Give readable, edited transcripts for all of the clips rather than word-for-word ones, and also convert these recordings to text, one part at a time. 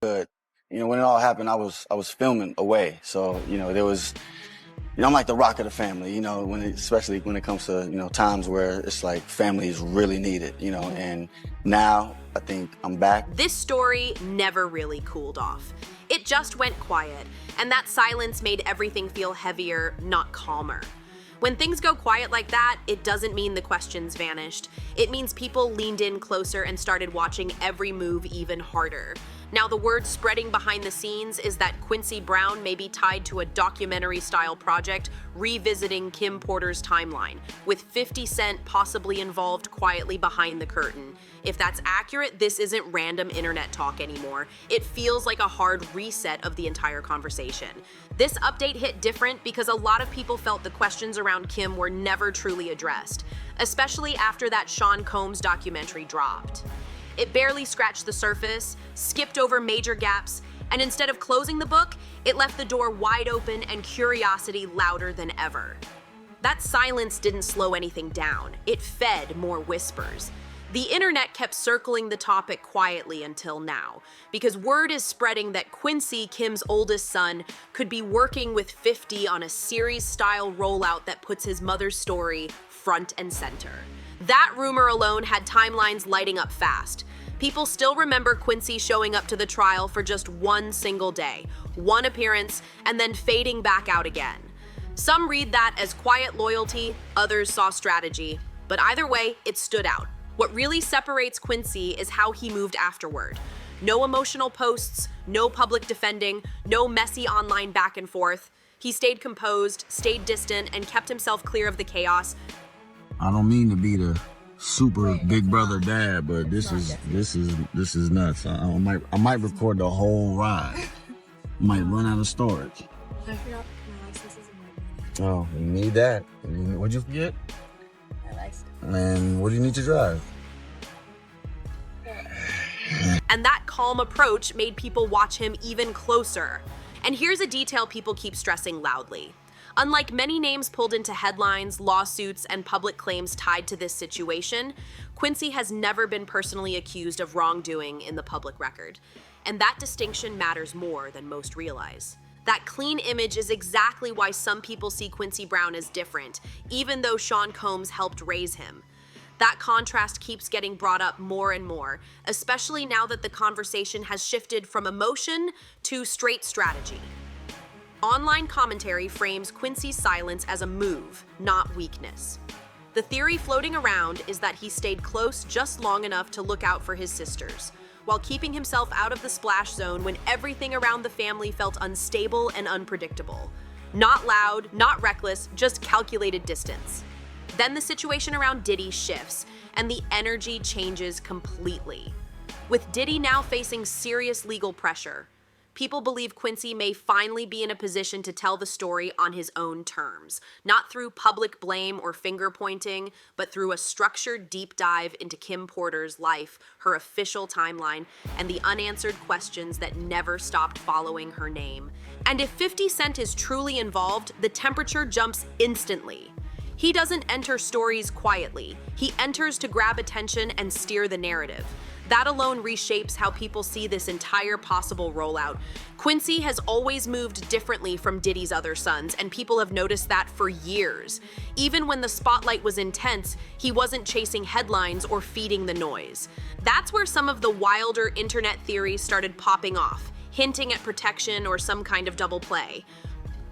But when it all happened, I was filming away, so there was. I'm like the rock of the family, especially when it comes to, times where it's like family is really needed, and now I think I'm back. This story never really cooled off. It just went quiet, and that silence made everything feel heavier, not calmer. When things go quiet like that, it doesn't mean the questions vanished. It means people leaned in closer and started watching every move even harder. Now, the word spreading behind the scenes is that Quincy Brown may be tied to a documentary-style project revisiting Kim Porter's timeline, with 50 Cent possibly involved quietly behind the curtain. If that's accurate, this isn't random internet talk anymore. It feels like a hard reset of the entire conversation. This update hit different because a lot of people felt the questions around Kim were never truly addressed, especially after that Sean Combs documentary dropped. It barely scratched the surface, skipped over major gaps, and instead of closing the book, it left the door wide open and curiosity louder than ever. That silence didn't slow anything down. It fed more whispers. The internet kept circling the topic quietly until now, because word is spreading that Quincy, Kim's oldest son, could be working with 50 on a series-style rollout that puts his mother's story front and center. That rumor alone had timelines lighting up fast. People still remember Quincy showing up to the trial for just one single day, one appearance, and then fading back out again. Some read that as quiet loyalty, others saw strategy, but either way, it stood out. What really separates Quincy is how he moved afterward. No emotional posts, no public defending, no messy online back and forth. He stayed composed, stayed distant, and kept himself clear of the chaos. I don't mean to be the super big brother dad, but this is nuts. I might record the whole ride. Might run out of storage. I forgot my license is in my Oh, you need that. What'd you forget? My license. And what do you need to drive? And that calm approach made people watch him even closer. And here's a detail people keep stressing loudly. Unlike many names pulled into headlines, lawsuits, and public claims tied to this situation, Quincy has never been personally accused of wrongdoing in the public record. And that distinction matters more than most realize. That clean image is exactly why some people see Quincy Brown as different, even though Sean Combs helped raise him. That contrast keeps getting brought up more and more, especially now that the conversation has shifted from emotion to straight strategy. Online commentary frames Quincy's silence as a move, not weakness. The theory floating around is that he stayed close just long enough to look out for his sisters, while keeping himself out of the splash zone when everything around the family felt unstable and unpredictable. Not loud, not reckless, just calculated distance. Then the situation around Diddy shifts, and the energy changes completely. With Diddy now facing serious legal pressure, people believe Quincy may finally be in a position to tell the story on his own terms, not through public blame or finger pointing, but through a structured deep dive into Kim Porter's life, her official timeline, and the unanswered questions that never stopped following her name. And if 50 Cent is truly involved, the temperature jumps instantly. He doesn't enter stories quietly. He enters to grab attention and steer the narrative. That alone reshapes how people see this entire possible rollout. Quincy has always moved differently from Diddy's other sons, and people have noticed that for years. Even when the spotlight was intense, he wasn't chasing headlines or feeding the noise. That's where some of the wilder internet theories started popping off, hinting at protection or some kind of double play.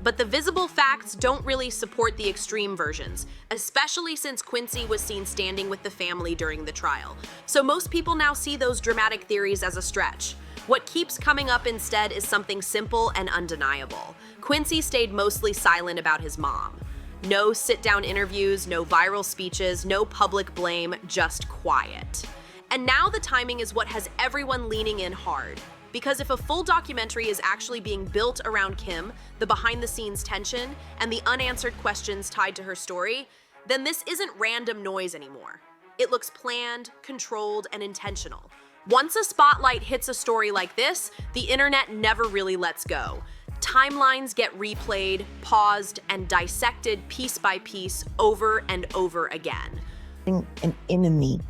But the visible facts don't really support the extreme versions, especially since Quincy was seen standing with the family during the trial. So most people now see those dramatic theories as a stretch. What keeps coming up instead is something simple and undeniable. Quincy stayed mostly silent about his mom. No sit-down interviews, no viral speeches, no public blame, just quiet. And now the timing is what has everyone leaning in hard. Because if a full documentary is actually being built around Kim, the behind-the-scenes tension, and the unanswered questions tied to her story, then this isn't random noise anymore. It looks planned, controlled, and intentional. Once a spotlight hits a story like this, the internet never really lets go. Timelines get replayed, paused, and dissected piece by piece over and over again. An enemy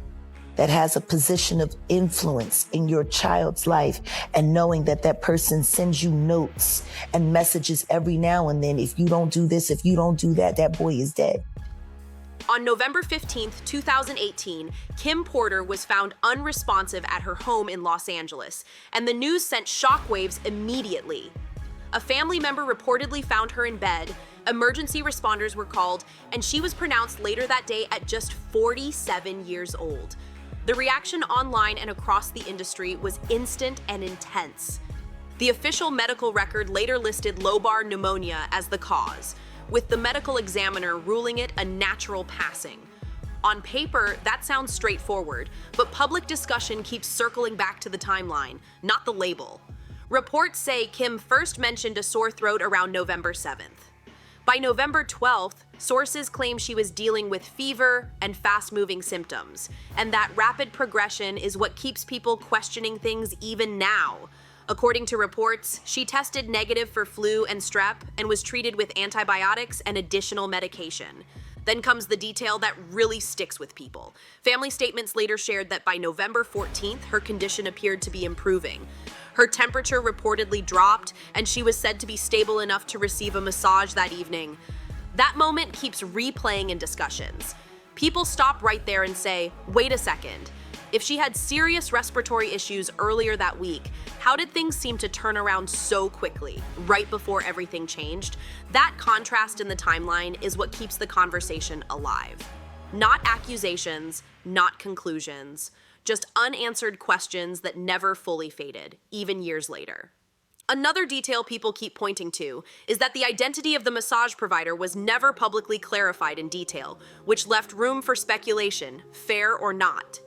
that has a position of influence in your child's life, and knowing that that person sends you notes and messages every now and then, if you don't do this, if you don't do that, that boy is dead. On November 15th, 2018, Kim Porter was found unresponsive at her home in Los Angeles, and the news sent shockwaves immediately. A family member reportedly found her in bed, emergency responders were called, and she was pronounced later that day at just 47 years old. The reaction online and across the industry was instant and intense. The official medical record later listed lobar pneumonia as the cause, with the medical examiner ruling it a natural passing. On paper, that sounds straightforward, but public discussion keeps circling back to the timeline, not the label. Reports say Kim first mentioned a sore throat around November 7th. By November 12th, sources claim she was dealing with fever and fast-moving symptoms, and that rapid progression is what keeps people questioning things even now. According to reports, she tested negative for flu and strep and was treated with antibiotics and additional medication. Then comes the detail that really sticks with people. Family statements later shared that by November 14th, her condition appeared to be improving. Her temperature reportedly dropped, and she was said to be stable enough to receive a massage that evening. That moment keeps replaying in discussions. People stop right there and say, wait a second. If she had serious respiratory issues earlier that week, how did things seem to turn around so quickly, right before everything changed? That contrast in the timeline is what keeps the conversation alive. Not accusations, not conclusions, just unanswered questions that never fully faded, even years later. Another detail people keep pointing to is that the identity of the massage provider was never publicly clarified in detail, which left room for speculation, fair or not.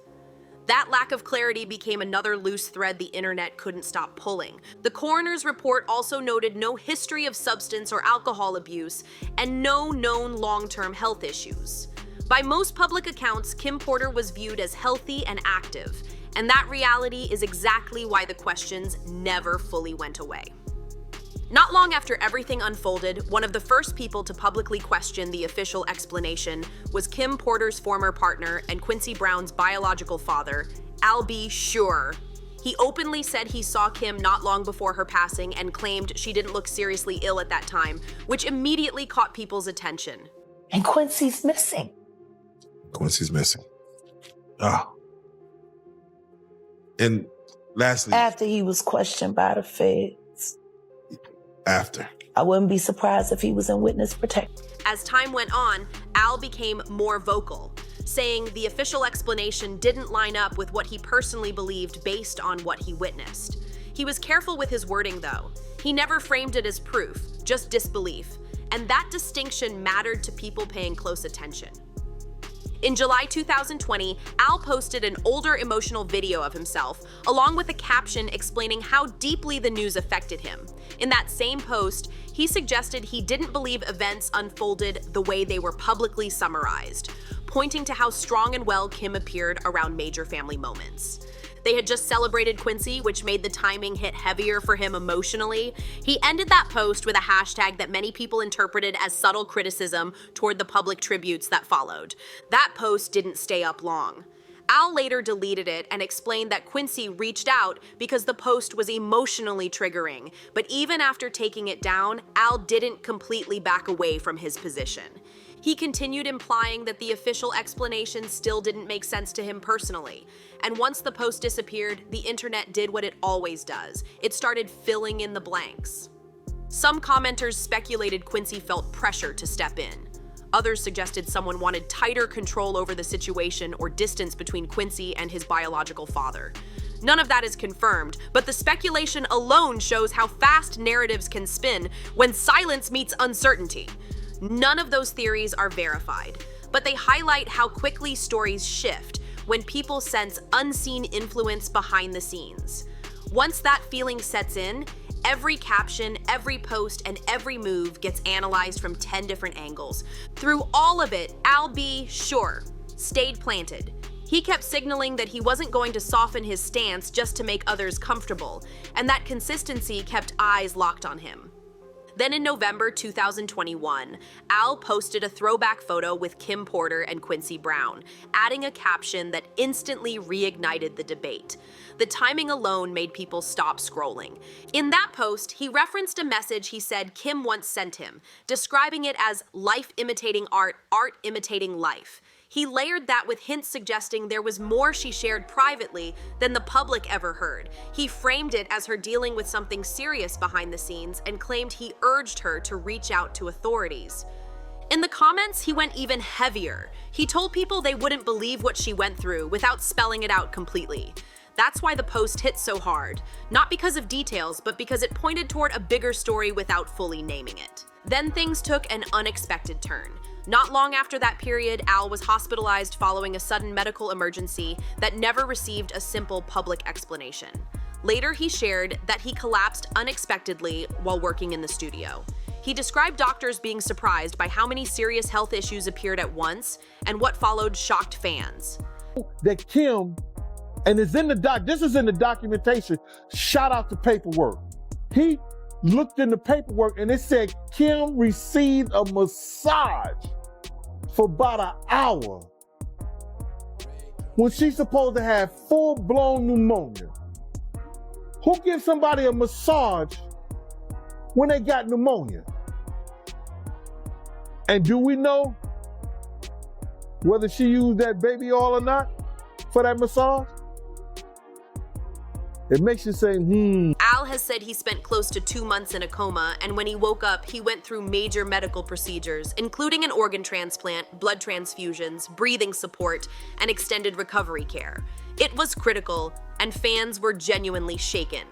That lack of clarity became another loose thread the internet couldn't stop pulling. The coroner's report also noted no history of substance or alcohol abuse and no known long-term health issues. By most public accounts, Kim Porter was viewed as healthy and active, and that reality is exactly why the questions never fully went away. Not long after everything unfolded, one of the first people to publicly question the official explanation was Kim Porter's former partner and Quincy Brown's biological father, Al B. Sure. He openly said he saw Kim not long before her passing and claimed she didn't look seriously ill at that time, which immediately caught people's attention. And Quincy's missing. Quincy's missing. Oh. And lastly, After he was questioned by the feds. After. I wouldn't be surprised if he was in witness protection. As time went on, Al became more vocal, saying the official explanation didn't line up with what he personally believed based on what he witnessed. He was careful with his wording, though. He never framed it as proof, just disbelief. And that distinction mattered to people paying close attention. In July 2020, Al posted an older emotional video of himself, along with a caption explaining how deeply the news affected him. In that same post, he suggested he didn't believe events unfolded the way they were publicly summarized, pointing to how strong and well Kim appeared around major family moments. They had just celebrated Quincy, which made the timing hit heavier for him emotionally. He ended that post with a hashtag that many people interpreted as subtle criticism toward the public tributes that followed. That post didn't stay up long. Al later deleted it and explained that Quincy reached out because the post was emotionally triggering. But even after taking it down, Al didn't completely back away from his position. He continued implying that the official explanation still didn't make sense to him personally. And once the post disappeared, the internet did what it always does. It started filling in the blanks. Some commenters speculated Quincy felt pressure to step in. Others suggested someone wanted tighter control over the situation or distance between Quincy and his biological father. None of that is confirmed, but the speculation alone shows how fast narratives can spin when silence meets uncertainty. None of those theories are verified, but they highlight how quickly stories shift when people sense unseen influence behind the scenes. Once that feeling sets in, every caption, every post, and every move gets analyzed from 10 different angles. Through all of it, Al B. Sure stayed planted. He kept signaling that he wasn't going to soften his stance just to make others comfortable, and that consistency kept eyes locked on him. Then in November 2021, Al posted a throwback photo with Kim Porter and Quincy Brown, adding a caption that instantly reignited the debate. The timing alone made people stop scrolling. In that post, he referenced a message he said Kim once sent him, describing it as life imitating art, art imitating life. He layered that with hints suggesting there was more she shared privately than the public ever heard. He framed it as her dealing with something serious behind the scenes and claimed he urged her to reach out to authorities. In the comments, he went even heavier. He told people they wouldn't believe what she went through without spelling it out completely. That's why the post hit so hard, not because of details, but because it pointed toward a bigger story without fully naming it. Then things took an unexpected turn. Not long after that period, Al was hospitalized following a sudden medical emergency that never received a simple public explanation. Later, he shared that he collapsed unexpectedly while working in the studio. He described doctors being surprised by how many serious health issues appeared at once, and what followed shocked fans. That Kim, and it's in the this is in the documentation, shout out to paperwork. He looked in the paperwork and it said Kim received a massage for about an hour when she's supposed to have full-blown pneumonia. Who gives somebody a massage when they got pneumonia? And do we know whether she used that baby oil or not for that massage? It makes you say, Al has said he spent close to 2 months in a coma, and when he woke up, he went through major medical procedures, including an organ transplant, blood transfusions, breathing support, and extended recovery care. It was critical, and fans were genuinely shaken.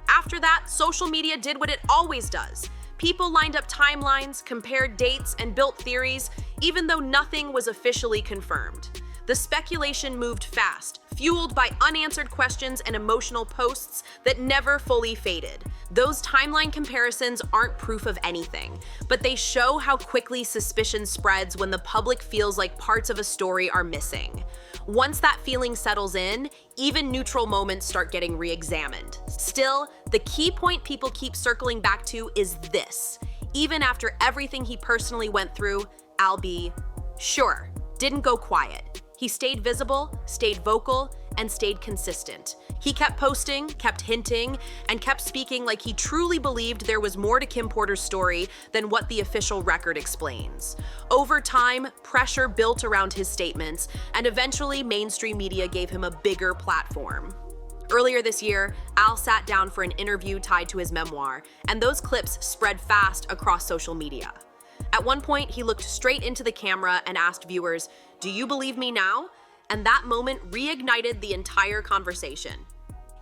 After that, social media did what it always does. People lined up timelines, compared dates, and built theories, even though nothing was officially confirmed. The speculation moved fast, fueled by unanswered questions and emotional posts that never fully faded. Those timeline comparisons aren't proof of anything, but they show how quickly suspicion spreads when the public feels like parts of a story are missing. Once that feeling settles in, even neutral moments start getting re-examined. Still, the key point people keep circling back to is this. Even after everything he personally went through, Al B, sure, didn't go quiet. He stayed visible, stayed vocal, and stayed consistent. He kept posting, kept hinting, and kept speaking like he truly believed there was more to Kim Porter's story than what the official record explains. Over time, pressure built around his statements, and eventually mainstream media gave him a bigger platform. Earlier this year, Al sat down for an interview tied to his memoir, and those clips spread fast across social media. At one point, he looked straight into the camera and asked viewers, "Do you believe me now?" And that moment reignited the entire conversation.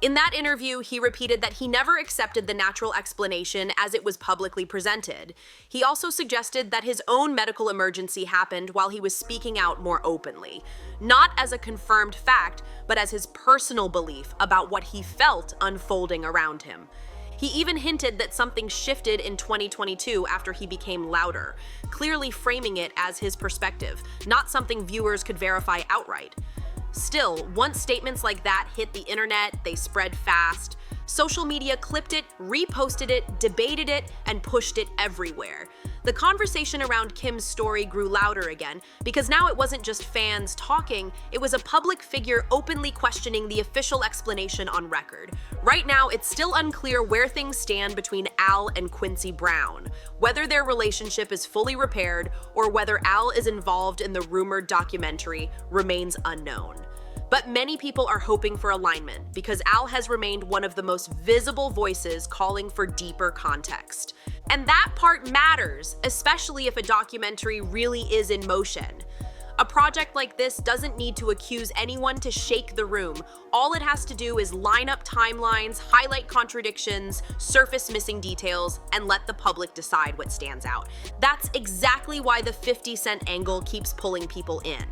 In that interview, he repeated that he never accepted the natural explanation as it was publicly presented. He also suggested that his own medical emergency happened while he was speaking out more openly, not as a confirmed fact, but as his personal belief about what he felt unfolding around him. He even hinted that something shifted in 2022 after he became louder, clearly framing it as his perspective, not something viewers could verify outright. Still, once statements like that hit the internet, they spread fast. Social media clipped it, reposted it, debated it, and pushed it everywhere. The conversation around Kim's story grew louder again, because now it wasn't just fans talking, it was a public figure openly questioning the official explanation on record. Right now, it's still unclear where things stand between Al and Quincy Brown, whether their relationship is fully repaired, or whether Al is involved in the rumored documentary remains unknown. But many people are hoping for alignment because Al has remained one of the most visible voices calling for deeper context. And that part matters, especially if a documentary really is in motion. A project like this doesn't need to accuse anyone to shake the room. All it has to do is line up timelines, highlight contradictions, surface missing details, and let the public decide what stands out. That's exactly why the 50 Cent angle keeps pulling people in.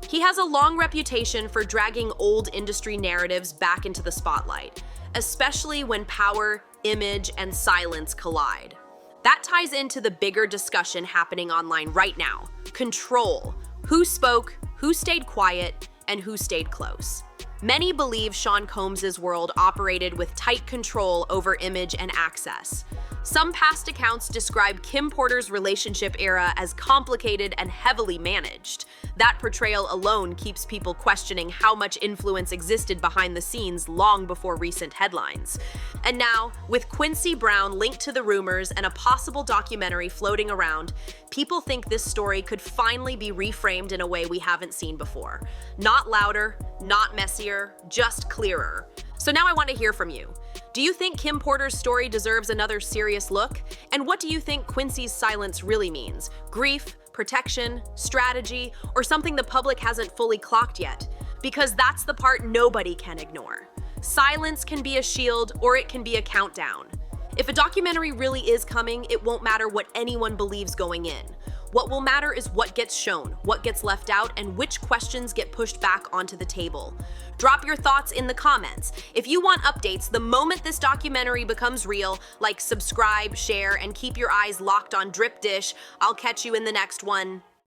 He has a long reputation for dragging old industry narratives back into the spotlight, especially when power, image, and silence collide. That ties into the bigger discussion happening online right now: control. Who spoke, who stayed quiet, and who stayed close. Many believe Sean Combs' world operated with tight control over image and access. Some past accounts describe Kim Porter's relationship era as complicated and heavily managed. That portrayal alone keeps people questioning how much influence existed behind the scenes long before recent headlines. And now, with Quincy Brown linked to the rumors and a possible documentary floating around, people think this story could finally be reframed in a way we haven't seen before. Not louder, not messier, just clearer. So now I want to hear from you. Do you think Kim Porter's story deserves another serious look? And what do you think Quincy's silence really means? Grief, protection, strategy, or something the public hasn't fully clocked yet? Because that's the part nobody can ignore. Silence can be a shield, or it can be a countdown. If a documentary really is coming, it won't matter what anyone believes going in. What will matter is what gets shown, what gets left out, and which questions get pushed back onto the table. Drop your thoughts in the comments. If you want updates the moment this documentary becomes real, like subscribe, share, and keep your eyes locked on DripDish. I'll catch you in the next one.